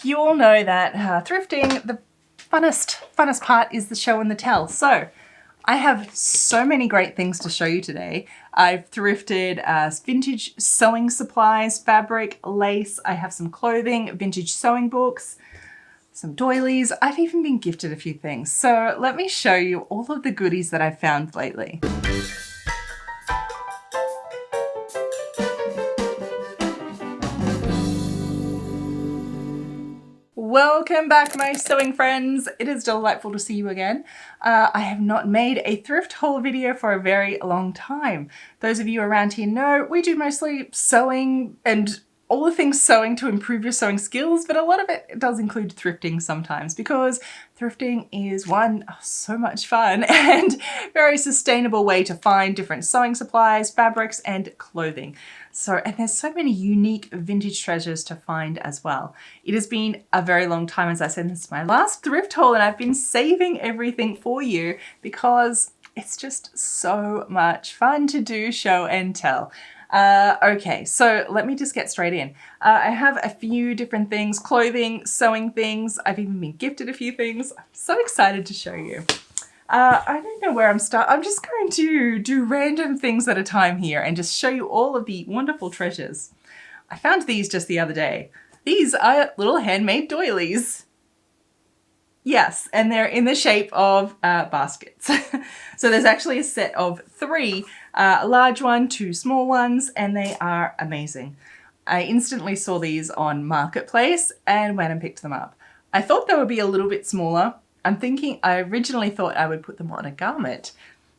You all know that thrifting, the funnest part is the show and the tell. So I have so many great things to show you today. I've thrifted vintage sewing supplies, fabric, lace. I have some clothing, vintage sewing books, some doilies. I've even been gifted a few things. So let me show you all of the goodies that I've found lately. Welcome back, my sewing friends. It is delightful to see you again. I have not made a thrift haul video for a very long time. Those of you around here know we do mostly sewing and all the things sewing to improve your sewing skills, but a lot of it does include thrifting sometimes because thrifting is one, so much fun and very sustainable way to find different sewing supplies, fabrics, and clothing. And there's so many unique vintage treasures to find as well. It has been a very long time, as I said, this is my last thrift haul and I've been saving everything for you because it's just so much fun to do show and tell. Okay, so let me just get straight in. I have a few different things, clothing, sewing things. I've even been gifted a few things. I'm so excited to show you. I don't know where I'm I'm just going to do random things at a time here and just show you all of the wonderful treasures. I found these just the other day. These are little handmade doilies. Yes, and they're in the shape of baskets. So there's actually a set of 3, a large one, 2 small ones, and they are amazing. I instantly saw these on Marketplace and went and picked them up. I thought they would be a little bit smaller. I originally thought I would put them on a garment.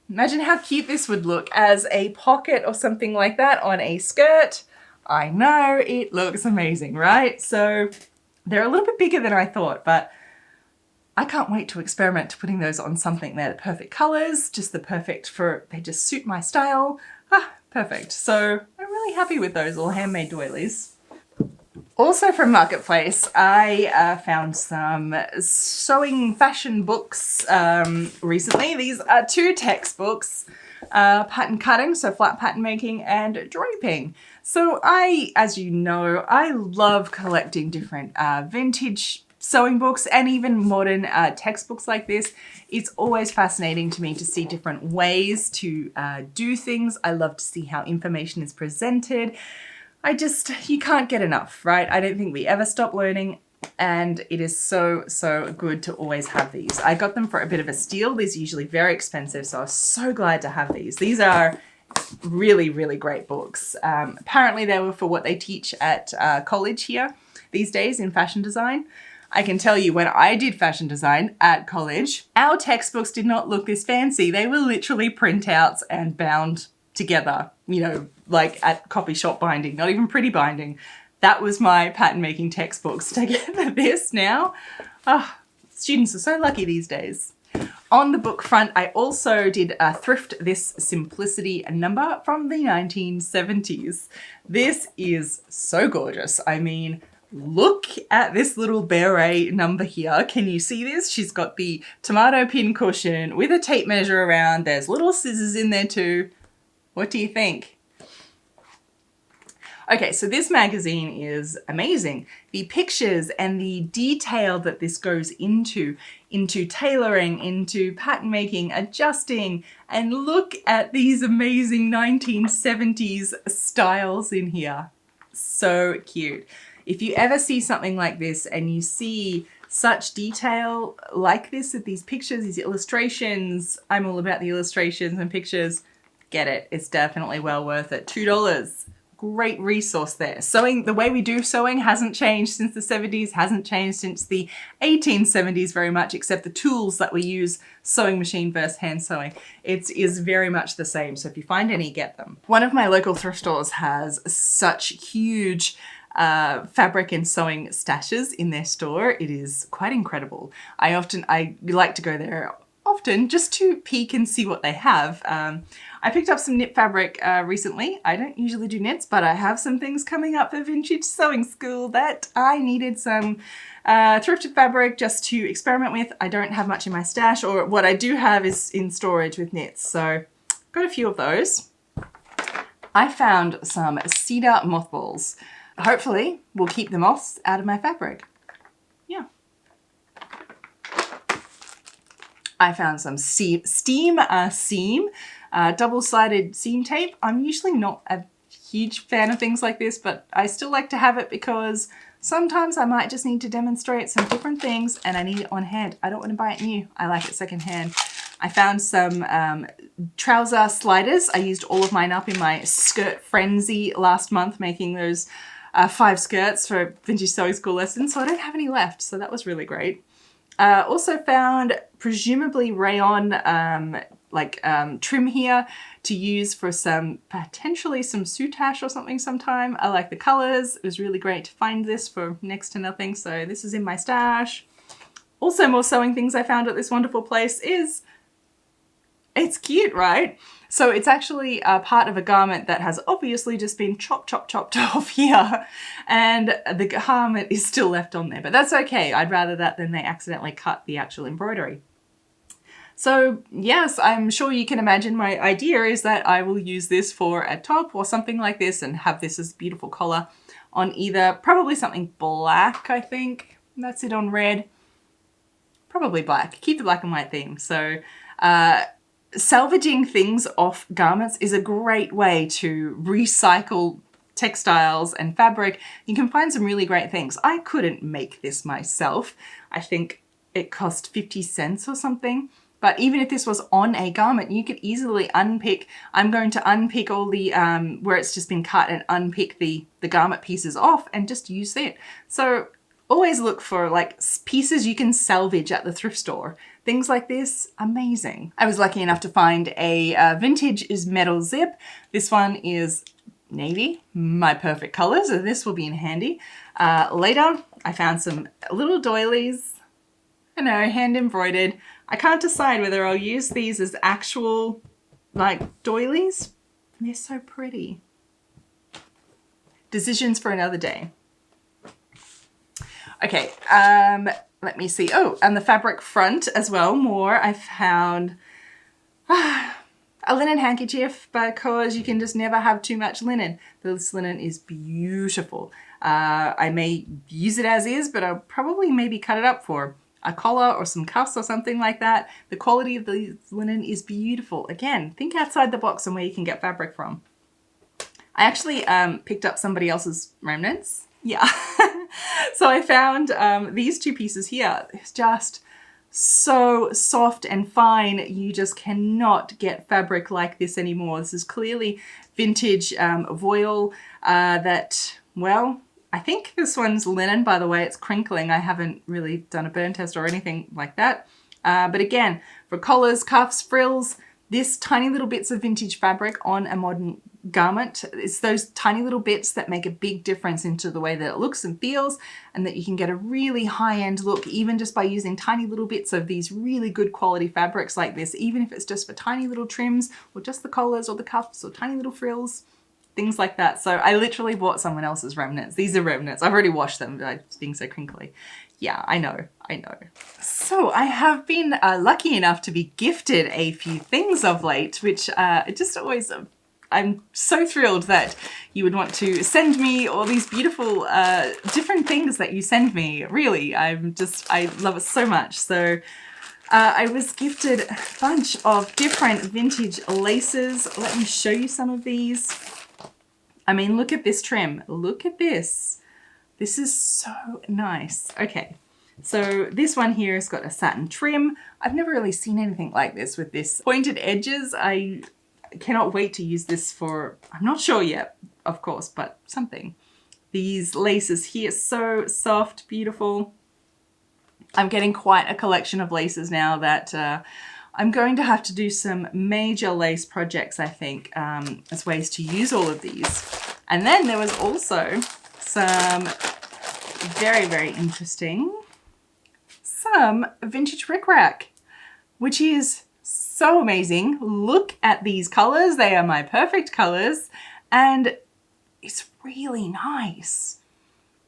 Imagine how cute this would look as a pocket or something like that on a skirt. I know, it looks amazing, right? So they're a little bit bigger than I thought, but I can't wait to experiment to putting those on something. They're the perfect colors, they just suit my style. Perfect. So I'm really happy with those little handmade doilies. Also from Marketplace, I found some sewing fashion books recently. These are 2 textbooks, pattern cutting, so flat pattern making, and draping. So as you know, I love collecting different vintage sewing books and even modern textbooks like this. It's always fascinating to me to see different ways to do things. I love to see how information is presented. You can't get enough, right? I don't think we ever stop learning, and it is so good to always have these. I got them for a bit of a steal. These are usually very expensive, so I was so glad to have these. These are really, really great books. Apparently they were for what they teach at college here these days in fashion design. I can tell you when I did fashion design at college, our textbooks did not look this fancy. They were literally printouts and bound together, you know, like at copy shop binding, not even pretty binding. That was my pattern making textbooks. To get this now, students are so lucky these days. On the book front, I also did thrift this Simplicity number from the 1970s. This is so gorgeous. I mean, look at this little beret number here. Can you see this? She's got the tomato pin cushion with a tape measure around. There's little scissors in there too. What do you think? Okay, so this magazine is amazing. The pictures and the detail that this goes into tailoring, into pattern making, adjusting, and look at these amazing 1970s styles in here. So cute. If you ever see something like this and you see such detail like this with these pictures, these illustrations, I'm all about the illustrations and pictures. Get it. It's definitely well worth it. $2. Great resource there. Sewing, the way we do sewing hasn't changed since the 70s, hasn't changed since the 1870s very much, except the tools that we use, sewing machine versus hand sewing. It is very much the same. So if you find any, get them. One of my local thrift stores has such huge fabric and sewing stashes in their store. It is quite incredible. I like to go there often just to peek and see what they have. I picked up some knit fabric recently. I don't usually do knits, but I have some things coming up for vintage sewing school that I needed some thrifted fabric just to experiment with. I don't have much in my stash, or what I do have is in storage with knits. So got a few of those. I found some cedar mothballs. Hopefully we'll keep the moths out of my fabric. I found some seam, double-sided seam tape. I'm usually not a huge fan of things like this, but I still like to have it because sometimes I might just need to demonstrate some different things and I need it on hand. I don't want to buy it new. I like it secondhand. I found some trouser sliders. I used all of mine up in my skirt frenzy last month, making those 5 skirts for vintage sewing school lessons, so I don't have any left, so that was really great. Also found presumably rayon trim here to use for potentially some soutache or something sometime. I like the colors. It was really great to find this for next to nothing, so this is in my stash. Also, more sewing things I found at this wonderful place is, it's cute, right? So it's actually a part of a garment that has obviously just been chopped off here, and the garment is still left on there, but that's okay. I'd rather that than they accidentally cut the actual embroidery. So yes, I'm sure you can imagine my idea is that I will use this for a top or something like this and have this as a beautiful collar on either, probably something black, I think. That's it on red. Probably black. Keep the black and white theme. So salvaging things off garments is a great way to recycle textiles and fabric. You can find some really great things. I couldn't make this myself. I think it cost 50 cents or something. But even if this was on a garment, you could easily unpick. I'm going to unpick all the, where it's just been cut, and unpick the garment pieces off and just use it. So always look for like pieces you can salvage at the thrift store. Things like this, amazing. I was lucky enough to find a vintage is metal zip. This one is navy, my perfect color, so this will be in handy. Later, I found some little doilies. I know, hand embroidered. I can't decide whether I'll use these as actual like doilies. They're so pretty. Decisions for another day. Okay, let me see. Oh, and the fabric front as well, more. I found a linen handkerchief because you can just never have too much linen. This linen is beautiful. I may use it as is, but I'll probably maybe cut it up for a collar or some cuffs or something like that. The quality of the linen is beautiful. Again, think outside the box on where you can get fabric from. I actually picked up somebody else's remnants. Yeah. So I found these 2 pieces here. It's just so soft and fine. You just cannot get fabric like this anymore. This is clearly vintage voile that, well, I think this one's linen, by the way. It's crinkling. I haven't really done a burn test or anything like that. But again, for collars, cuffs, frills, this tiny little bits of vintage fabric on a modern garment, it's those tiny little bits that make a big difference into the way that it looks and feels, and that you can get a really high-end look even just by using tiny little bits of these really good quality fabrics like this, even if it's just for tiny little trims or just the collars or the cuffs or tiny little frills. Things like that. So I literally bought someone else's remnants. These are remnants. I've already washed them by being so crinkly. Yeah, I know. So I have been lucky enough to be gifted a few things of late, which just always, I'm so thrilled that you would want to send me all these beautiful different things that you send me. Really, I love it so much. So I was gifted a bunch of different vintage laces. Let me show you some of these. I mean, look at this trim. Look at this. This is so nice. Okay, so this one here has got a satin trim. I've never really seen anything like this with this pointed edges. I cannot wait to use this for, I'm not sure yet, of course, but something. These laces here, so soft, beautiful. I'm getting quite a collection of laces now that I'm going to have to do some major lace projects, I think, as ways to use all of these. And then there was also some very, very interesting, some vintage Rickrack, which is so amazing. Look at these colors. They are my perfect colors, and it's really nice.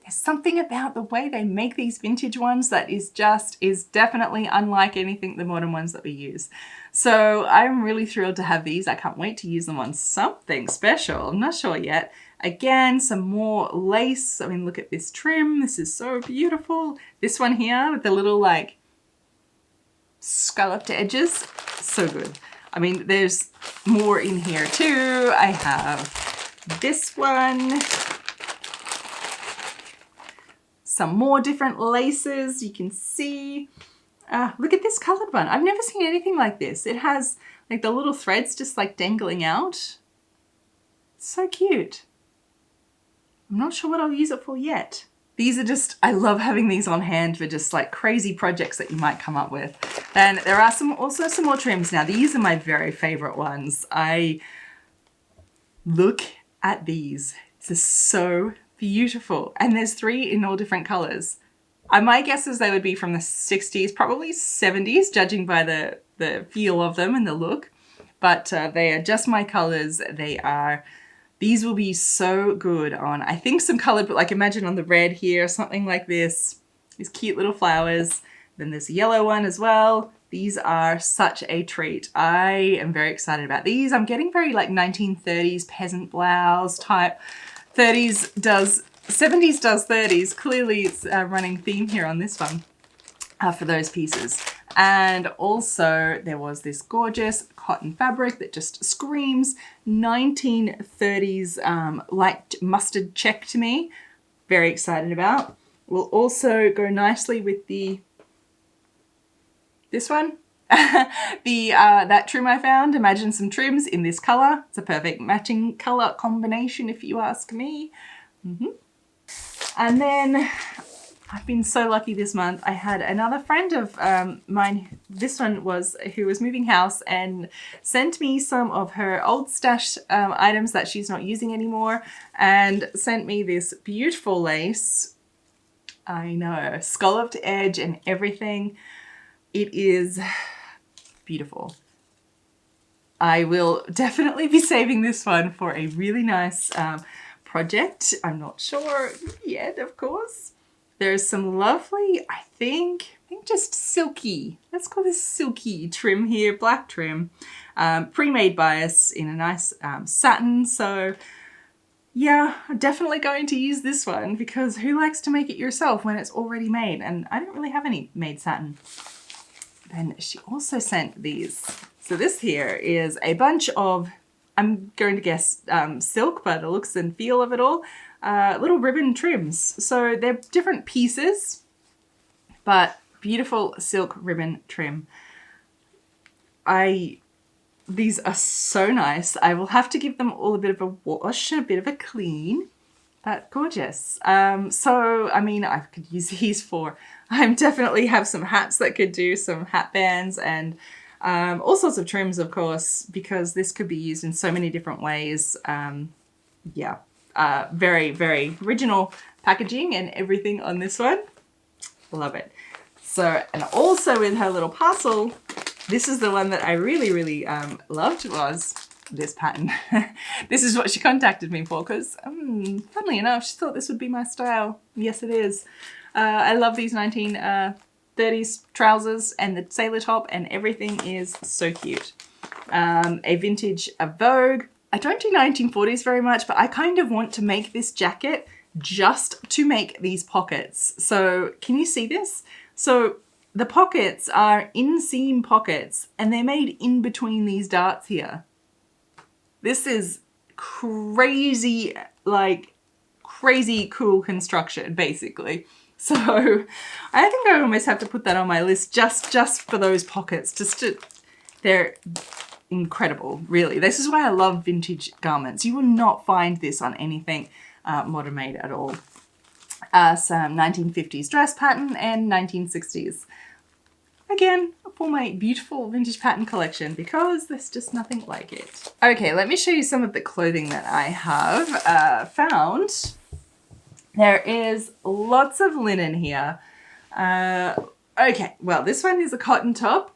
There's something about the way they make these vintage ones that is definitely unlike anything the modern ones that we use. So I'm really thrilled to have these. I can't wait to use them on something special. I'm not sure yet. Again, some more lace. I mean, look at this trim. This is so beautiful. This one here with the little like scalloped edges. So good. I mean, there's more in here too. I have this one. Some more different laces you can see. Look at this colored one. I've never seen anything like this. It has like the little threads just like dangling out. So cute. I'm not sure what I'll use it for yet. These are just, I love having these on hand for just like crazy projects that you might come up with. And there are also some more trims. Now these are my very favorite ones. Look at these. This is so beautiful. And there's 3 in all different colors. My guess is they would be from the 60s, probably 70s, judging by the feel of them and the look. But they are just my colors. These will be so good on, I think, some colored, but like imagine on the red here, something like this. These cute little flowers. Then there's a yellow one as well. These are such a treat. I am very excited about these. I'm getting very like 1930s peasant blouse type. 70s does 30s. Clearly it's a running theme here on this one for those pieces. And also there was this gorgeous cotton fabric that just screams 1930s light mustard check to me. Very excited about. Will also go nicely with this one. That trim I found. Imagine some trims in this color. It's a perfect matching color combination if you ask me. And then I've been so lucky this month. I had another friend of mine, who was moving house and sent me some of her old stash items that she's not using anymore, and sent me this beautiful lace. I know, scalloped edge and everything. It is beautiful. I will definitely be saving this one for a really nice project. I'm not sure yet, of course. There's some lovely, I think just silky, let's call this silky trim here, black trim, pre-made by us in a nice satin. So yeah, I'm definitely going to use this one because who likes to make it yourself when it's already made? And I don't really have any made satin. Then she also sent these. So this here is a bunch of, I'm going to guess silk, by the looks and feel of it all, little ribbon trims. So they're different pieces, but beautiful silk ribbon trim. These are so nice. I will have to give them all a bit of a wash and a bit of a clean, but gorgeous. So, I mean, I could use these for, I definitely have some hats that could do some hat bands and all sorts of trims, of course, because this could be used in so many different ways. Yeah, very, very original packaging and everything on this one. Love it. So, and also in her little parcel, this is the one that I really, really loved, was this pattern. This is what she contacted me for because, funnily enough, she thought this would be my style. Yes, it is. I love these 1930s trousers and the sailor top, and everything is so cute. A vintage Vogue. I don't do 1940s very much, but I kind of want to make this jacket just to make these pockets. So can you see this? So the pockets are inseam pockets and they're made in between these darts here. This is crazy, like crazy cool construction, basically. So I think I almost have to put that on my list just for those pockets. They're incredible, really. This is why I love vintage garments. You will not find this on anything modern made at all. Some 1950s dress pattern and 1960s. Again, for my beautiful vintage pattern collection because there's just nothing like it. Okay, let me show you some of the clothing that I have found. There is lots of linen here. Okay, well, this one is a cotton top.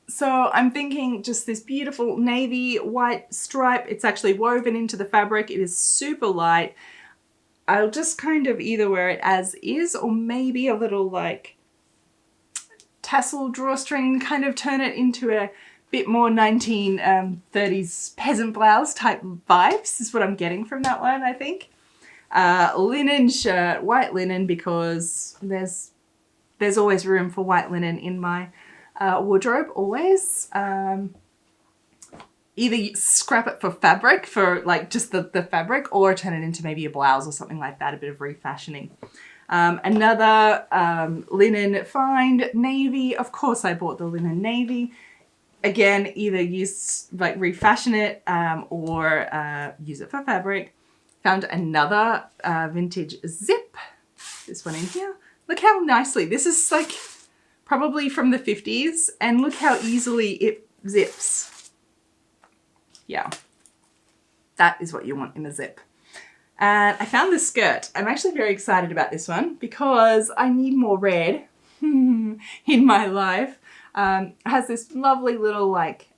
So I'm thinking just this beautiful navy white stripe. It's actually woven into the fabric. It is super light. I'll just kind of either wear it as is or maybe a little like tassel drawstring, kind of turn it into a bit more 1930s peasant blouse type vibes is what I'm getting from that one, I think. Linen shirt, white linen, because there's there's always room for white linen in my wardrobe, always. Either scrap it for fabric, for like just the fabric, or turn it into maybe a blouse or something like that, a bit of refashioning. Another linen find, navy. Of course I bought the linen navy. Again, either use, like refashion it or use it for fabric. Found another vintage zip. This one in here. Look how nicely, this is like probably from the 50s, and look how easily it zips. Yeah, that is what you want in a zip. And I found this skirt. I'm actually very excited about this one because I need more red in my life. It has this lovely little like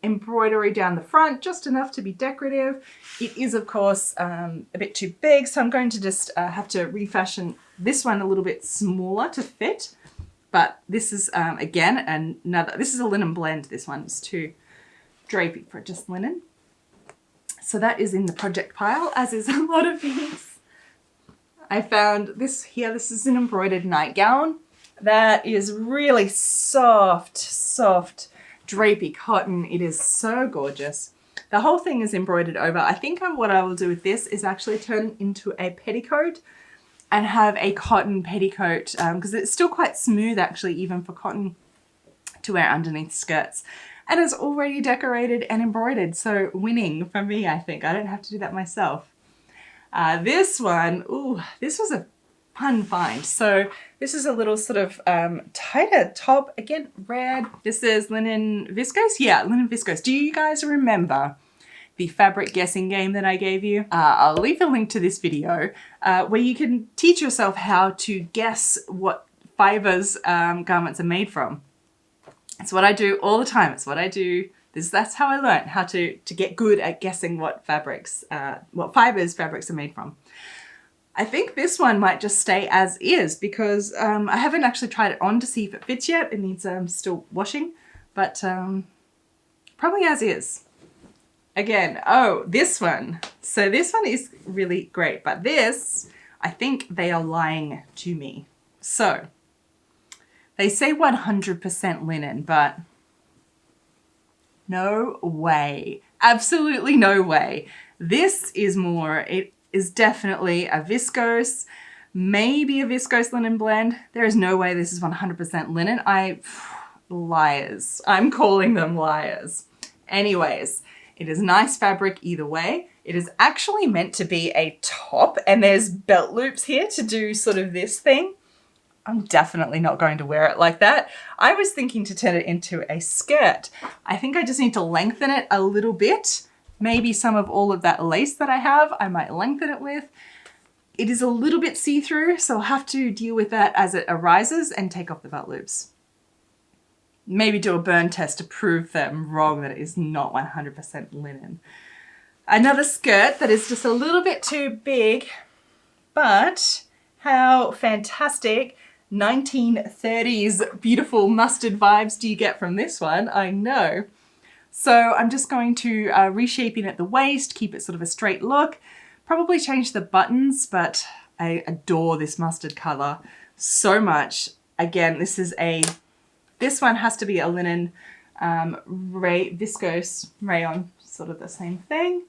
embroidery down the front, just enough to be decorative. It is, of course, a bit too big, so I'm going to just have to refashion this one a little bit smaller to fit. But this is, again, this is a linen blend. This one is too drapey for just linen. So that is in the project pile, as is a lot of these. I found this here. This is an embroidered nightgown that is really soft, drapey cotton. It is so gorgeous. The whole thing is embroidered over. I think what I will do with this is actually turn it into a petticoat and have a cotton petticoat, because it's still quite smooth actually, even for cotton to wear underneath skirts. And it's already decorated and embroidered, so winning for me, I think. I don't have to do that myself. This one, ooh, this was a fun find. So this is a little sort of tighter top, again, red. This is linen viscose. Yeah, linen viscose. Do you guys remember the fabric guessing game that I gave you? I'll leave a link to this video where you can teach yourself how to guess what fibers garments are made from. It's what I do all the time. It's what I do. That's how I learned how to get good at guessing what fibers fabrics are made from. I think this one might just stay as is because I haven't actually tried it on to see if it fits yet. It needs still washing, but probably as is. Again, oh, this one. So this one is really great, but this, I think they are lying to me. So they say 100% linen, but no way. Absolutely no way. This is more, it is definitely a viscose, maybe a viscose linen blend. There is no way this is 100% linen. Liars. I'm calling them liars. Anyways, it is nice fabric either way. It is actually meant to be a top, and there's belt loops here to do sort of this thing. I'm definitely not going to wear it like that. I was thinking to turn it into a skirt. I think I just need to lengthen it a little bit. Maybe some of all of that lace that I have, I might lengthen it with. It is a little bit see-through, so I'll have to deal with that as it arises and take off the belt loops. Maybe do a burn test to prove that I'm wrong, that it is not 100% linen. Another skirt that is just a little bit too big, but how fantastic 1930s beautiful mustard vibes do you get from this one? I know. So I'm just going to reshape it at the waist, keep it sort of a straight look, probably change the buttons, but I adore this mustard color so much. Again, this one has to be a linen viscose rayon, sort of the same thing.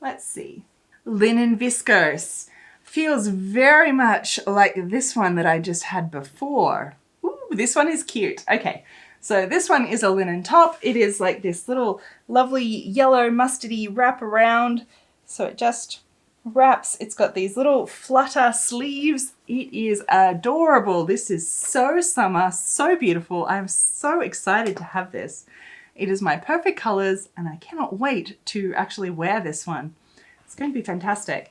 Let's see. Linen viscose. Feels very much like this one that I just had before. Ooh, this one is cute. Okay, so this one is a linen top. It is like this little lovely yellow mustardy wrap around. So it just wraps. It's got these little flutter sleeves. It is adorable. This is so summer, so beautiful. I'm so excited to have this. It is my perfect colors, and I cannot wait to actually wear this one. It's going to be fantastic.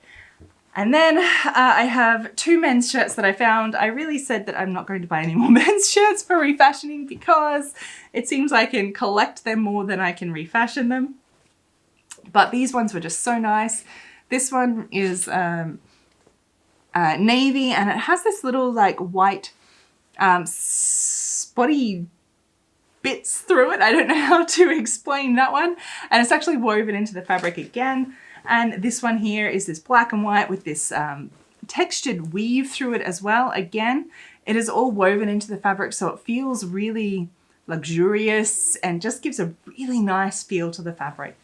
And then I have two men's shirts that I found. I really said that I'm not going to buy any more men's shirts for refashioning because it seems I can collect them more than I can refashion them. But these ones were just so nice. This one is navy, and it has this little like white spotty bits through it. I don't know how to explain that one. And it's actually woven into the fabric again. And this one here is this black and white with this textured weave through it as well. Again, It is all woven into the fabric, so it feels really luxurious and just gives a really nice feel to the fabric.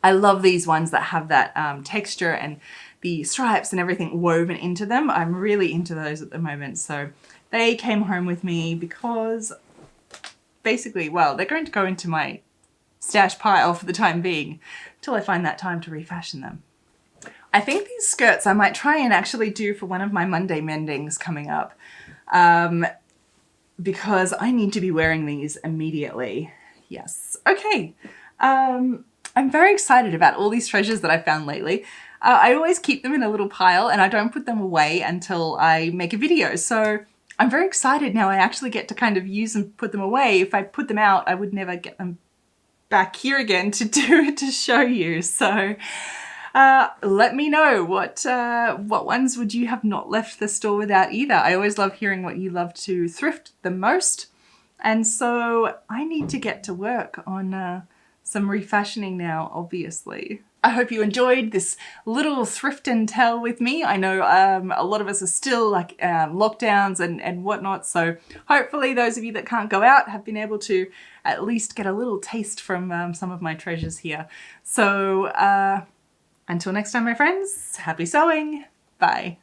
I love these ones that have that texture and the stripes and everything woven into them. I'm really into those at the moment. So they came home with me because basically, well, they're going to go into my stash pile for the time being till I find that time to refashion them. I think these skirts I might try and actually do for one of my Monday mendings coming up, because I need to be wearing these immediately. Yes. Okay. I'm very excited about all these treasures that I found lately. I always keep them in a little pile and I don't put them away until I make a video. So I'm very excited now I actually get to kind of use and put them away. If I put them out, I would never get them back here again to show you. So let me know what ones would you have not left the store without either. I always love hearing what you love to thrift the most. And so I need to get to work on some refashioning now, obviously. I hope you enjoyed this little thrift and tell with me. I know a lot of us are still like lockdowns and whatnot. So hopefully those of you that can't go out have been able to at least get a little taste from some of my treasures here. So until next time, my friends, happy sewing. Bye.